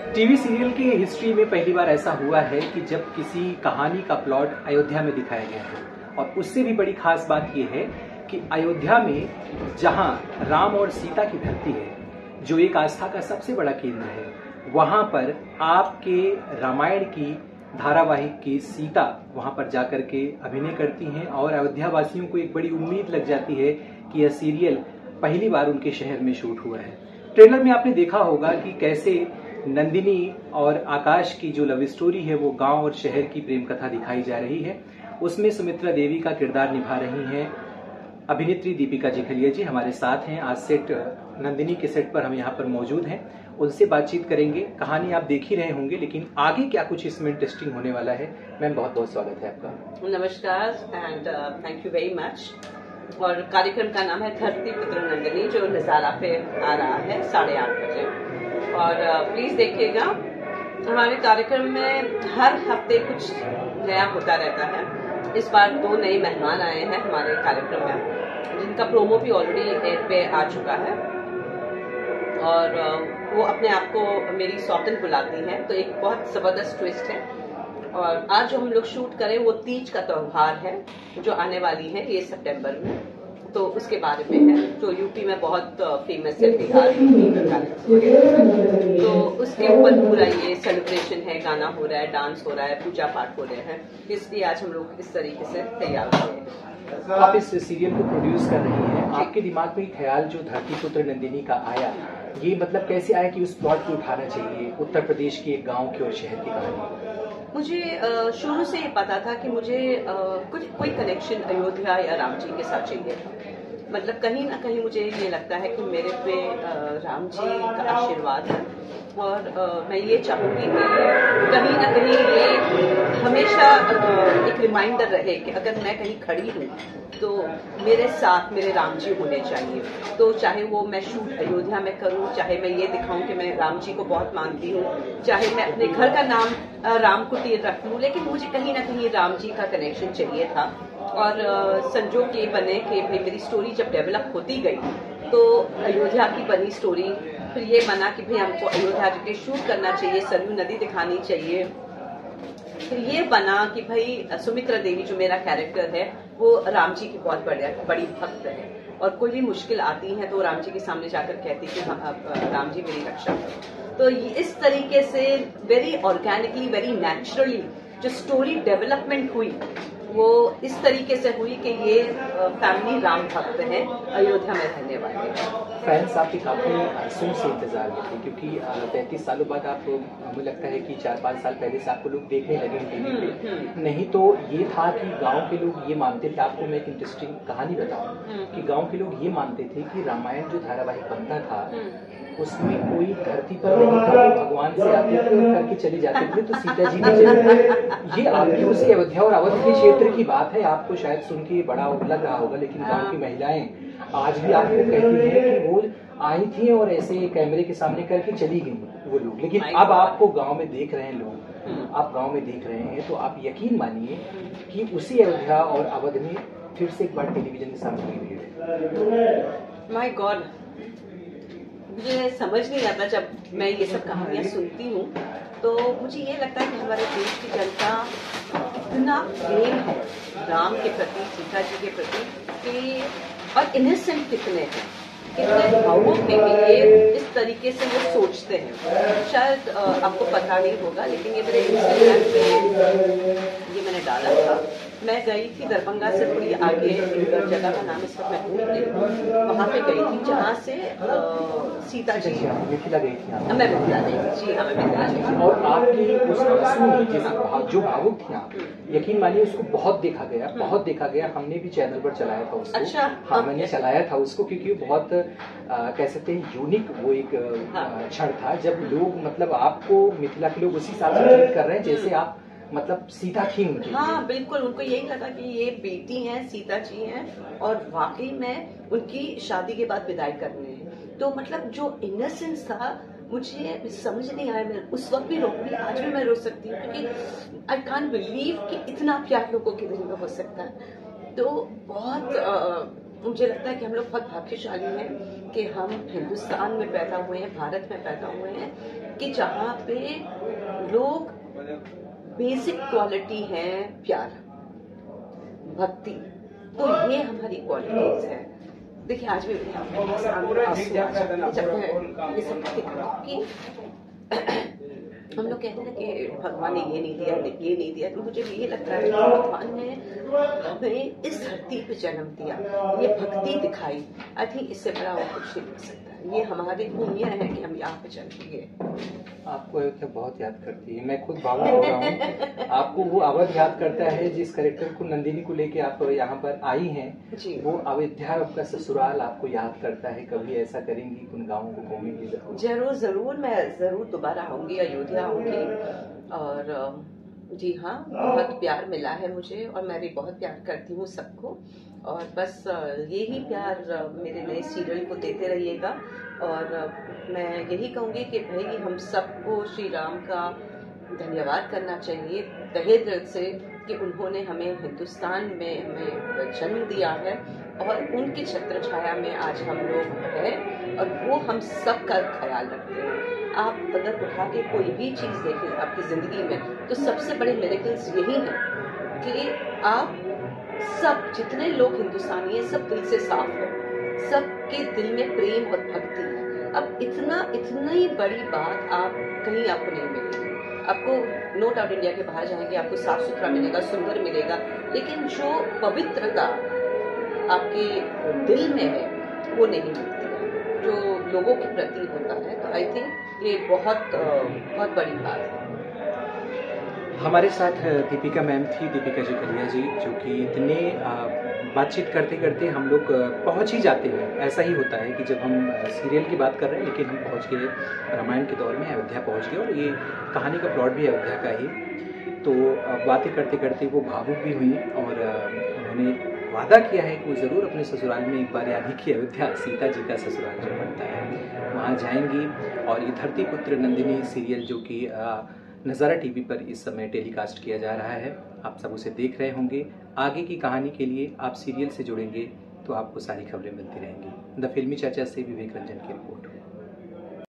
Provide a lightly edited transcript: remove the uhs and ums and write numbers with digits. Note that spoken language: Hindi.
टीवी सीरियल की हिस्ट्री में पहली बार ऐसा हुआ है कि जब किसी कहानी का प्लॉट अयोध्या में दिखाया गया है, और उससे भी बड़ी खास बात यह है कि अयोध्या में जहां राम और सीता की धरती है, जो एक आस्था का सबसे बड़ा केंद्र है, वहां पर आपके रामायण की धारावाहिक की सीता वहां पर जाकर के अभिनय करती हैं और अयोध्या वासियों को एक बड़ी उम्मीद लग जाती है कि यह सीरियल पहली बार उनके शहर में शूट हुआ है। ट्रेलर में आपने देखा होगा कि कैसे नंदिनी और आकाश की जो लव स्टोरी है वो गांव और शहर की प्रेम कथा दिखाई जा रही है। उसमें सुमित्रा देवी का किरदार निभा रही हैं अभिनेत्री दीपिका जिखलिया जी हमारे साथ हैं। आज सेट नंदिनी के सेट पर हम यहाँ पर मौजूद हैं, उनसे बातचीत करेंगे। कहानी आप देख ही रहे होंगे, लेकिन आगे क्या कुछ इसमें इंटरेस्टिंग होने वाला है। मैम बहुत बहुत स्वागत है आपका। नमस्कार and thank you very much. और कार्यक्रम का नाम है धरती पुत्र नंदिनी, जो नजारा पे आ रहा है 8:30 बजे। और प्लीज देखिएगा। हमारे कार्यक्रम में हर हफ्ते कुछ नया होता रहता है। इस बार 2 नए मेहमान आए हैं हमारे कार्यक्रम में, जिनका प्रोमो भी ऑलरेडी एयर पे आ चुका है। और वो अपने आप को मेरी सौतन बुलाती हैं, तो एक बहुत जबरदस्त ट्विस्ट है। और आज जो हम लोग शूट करें वो तीज का त्योहार है, जो आने वाली है ये सितंबर में, तो उसके बारे में है, जो यूपी में बहुत फेमस है, बिहार तो उसके ऊपर पूरा ये सेलिब्रेशन है, गाना हो रहा है, डांस हो रहा है, पूजा पाठ हो रहे हैं। इसलिए आज हम लोग इस तरीके से तैयार हुए हैं। आप इस सीरियल को प्रोड्यूस कर रही हैं, आपके दिमाग में ख्याल जो धरती पुत्र नंदिनी का आया, ये मतलब कैसे आया कि उस प्लॉट को उठाना चाहिए, उत्तर प्रदेश के एक गांव की और शहर की कहानी? मुझे शुरू से ये पता था कि मुझे कोई कनेक्शन अयोध्या या राम जी के साथ चाहिए था। मतलब कहीं ना कहीं मुझे ये लगता है कि मेरे पे राम जी का आशीर्वाद है, और मैं ये चाहूंगी कि कहीं ना कहीं ये हमेशा एक रिमाइंडर रहे कि अगर मैं कहीं खड़ी हूँ तो मेरे साथ मेरे राम जी होने चाहिए। तो चाहे वो मैं शूट अयोध्या में करूँ, चाहे मैं ये दिखाऊं कि मैं राम जी को बहुत मानती हूँ, चाहे मैं अपने घर का नाम राम कुटीर रख लूँ, लेकिन मुझे कहीं ना कहीं राम जी का कनेक्शन चाहिए था। और संजोग ये बने कि भाई मेरी स्टोरी जब डेवलप होती गई तो अयोध्या की बनी स्टोरी, फिर ये बना कि भाई हमको अयोध्या के शूट करना चाहिए, सरयू नदी दिखानी चाहिए। फिर ये बना कि भाई सुमित्रा देवी जो मेरा कैरेक्टर है वो राम जी की बहुत बड़ी भक्त है, और कोई भी मुश्किल आती है तो राम जी के सामने जाकर कहती कि राम जी मेरी रक्षा करो। तो इस तरीके से वेरी ऑर्गेनिकली, वेरी नेचुरली जो स्टोरी डेवलपमेंट हुई वो इस तरीके से हुई कि ये फैमिली राम भक्त है, अयोध्या में रहने वाले। फैंस आपके काफी अरसों से इंतजार में थे, क्योंकि 33 सालों बाद आप, मुझे लगता है कि 4-5 साल पहले से आपको लोग देखने लगे टीवी पे। नहीं तो ये था कि गांव के लोग ये मानते थे, आपको मैं एक इंटरेस्टिंग कहानी बताऊं कि गांव के लोग ये मानते थे कि रामायण जो धारावाहिक बनता था उसमें कोई धरती पर नहीं था, वो भगवान से आते थे करके चले जाते थे, तो सीता जी भी चले। ये आपकी उसी अयोध्या और अवध के क्षेत्र की बात है, आपको शायद सुन के बड़ा लग रहा होगा, लेकिन गांव की महिलाएं आज भी आपको कहती हैं कि वो आई थी और ऐसे कैमरे के सामने करके चली गई वो लोग। लेकिन अब आपको गांव में देख रहे हैं लोग, आप गांव में देख रहे हैं, तो आप यकीन मानिए कि उसी अयोध्या और अवध में फिर से एक बार टेलीविजन के सामने भीड़ है। माय गॉड, मुझे समझ नहीं आता जब मैं ये सब कहानियां सुनती हूँ, तो मुझे ये लगता है कि हमारे देश की जनता इतना प्रेम है राम के प्रति, सीता जी के प्रति, कि और इनोसेंट कितने हैं, कितने भावुक हैं कि ये इस तरीके से वो सोचते हैं। शायद आपको पता नहीं होगा, लेकिन ये मेरे इंस्टाग्राम पे ये मैंने डाला था। मैं गई थी दरभंगा से थोड़ी आगे, एक जगह का नाम इस वक्त मैं भूल गई हूँ, वहाँ पे गई थी जहाँ से सीता जी, मिथिला गई थी। मैं मिथिला गई थी जी, हाँ मैं मिथिला गई थी। और आपकी उस आंसू में जो भावुक थी आप, यकीन मानिए उसको बहुत देखा गया, बहुत देखा गया। हमने भी चैनल पर चलाया था उसको। अच्छा, हाँ मैंने चलाया था उसको, क्योंकि बहुत कह सकते हैं यूनिक वो एक क्षण था, जब लोग मतलब आपको मिथिला के लोग उसी हिसाब से ट्रीट कर रहे हैं जैसे आप मतलब सीता थी उनकी। हाँ बिल्कुल, उनको यही लगा कि ये बेटी हैं, सीता जी हैं, और वाकई में उनकी शादी के बाद विदाई करने हैं। तो मतलब जो इनोसेंस था मुझे समझ नहीं आया। मैं उस वक्त भी रो रही, आज भी मैं रो सकती हूँ, क्योंकि आई कांट बिलीव कि इतना प्यार लोगों के दिल में हो सकता है। तो बहुत मुझे लगता है कि हम लोग बहुत भाग्यशाली हैं कि हम हिंदुस्तान में पैदा हुए हैं, भारत में पैदा हुए हैं, कि जहाँ पे लोग बेसिक क्वालिटी है प्यार, भक्ति, तो ये हमारी क्वालिटीज है। देखिए आज भी जब मैं ये सब कि हम लोग कहते हैं कि भगवान ने ये नहीं दिया, ये नहीं दिया, तो मुझे ये लगता है कि भगवान ने हमें इस धरती पे जन्म दिया, ये भक्ति दिखाई। आई थिंक इससे बड़ा और कुछ नहीं हो सकता। ये हमारी पुण्य है कि हम यहाँ पे जन्म लिए। आपको अयोध्या बहुत याद करती है, मैं खुद भावुक हो रहा हूँ। आपको वो अवध याद करता है जिस कैरेक्टर को, नंदिनी को लेके आप यहाँ पर आई हैं जी। वो अयोध्या आपका ससुराल आपको याद करता है। कभी ऐसा करेंगी उन गाँवों को घूमेंगी? जरूर जरूर, मैं जरूर दोबारा आऊंगी, अयोध्या आऊंगी। और जी हाँ, बहुत प्यार मिला है मुझे और मैं भी बहुत प्यार करती हूँ सबको। और बस यही प्यार मेरे नए सीरियल को देते रहिएगा। और मैं यही कहूँगी कि भाई हम सबको श्री राम का धन्यवाद करना चाहिए तहे दिल से कि उन्होंने हमें हिंदुस्तान में हमें जन्म दिया है और उनकी छत्र छाया में आज हम लोग हैं और वो हम सब का ख्याल रखते हैं। आप अगर उठा के कोई भी चीज़ देखें आपकी ज़िंदगी में तो सबसे बड़े मिरेकल्स यही हैं कि आप सब जितने लोग हिंदुस्तानी हैं सब दिल से साफ है, सबके दिल में प्रेम और भक्ति है। अब इतनी बड़ी बात आप कहीं आपको नहीं मिलेगी। आपको नो डाउट इंडिया के बाहर जाएंगे आपको साफ सुथरा मिलेगा, सुंदर मिलेगा, लेकिन जो पवित्रता आपके दिल में है वो नहीं मिलती है, जो लोगों के प्रति होता है। तो आई थिंक ये बहुत बड़ी बात है। हमारे साथ दीपिका मैम थी, दीपिका जी कलिया जी, जो कि इतने बातचीत करते करते हम लोग पहुंच ही जाते हैं। ऐसा ही होता है कि जब हम सीरियल की बात कर रहे हैं लेकिन हम पहुंच गए रामायण के दौर में, अयोध्या पहुंच गए और ये कहानी का प्लॉट भी अयोध्या का ही। तो बातें करते करते वो भावुक भी हुई और उन्होंने वादा किया है कि वो ज़रूर अपने ससुराल में एक बार, यानी कि अयोध्या सीता जी का ससुराल जो पड़ता है, वहाँ जाएंगी। और ये धरती पुत्र नंदिनी सीरियल जो कि नज़ारा टीवी पर इस समय टेलीकास्ट किया जा रहा है, आप सब उसे देख रहे होंगे। आगे की कहानी के लिए आप सीरियल से जुड़ेंगे तो आपको सारी खबरें मिलती रहेंगी। द फिल्मी चर्चा से विवेक रंजन की रिपोर्ट।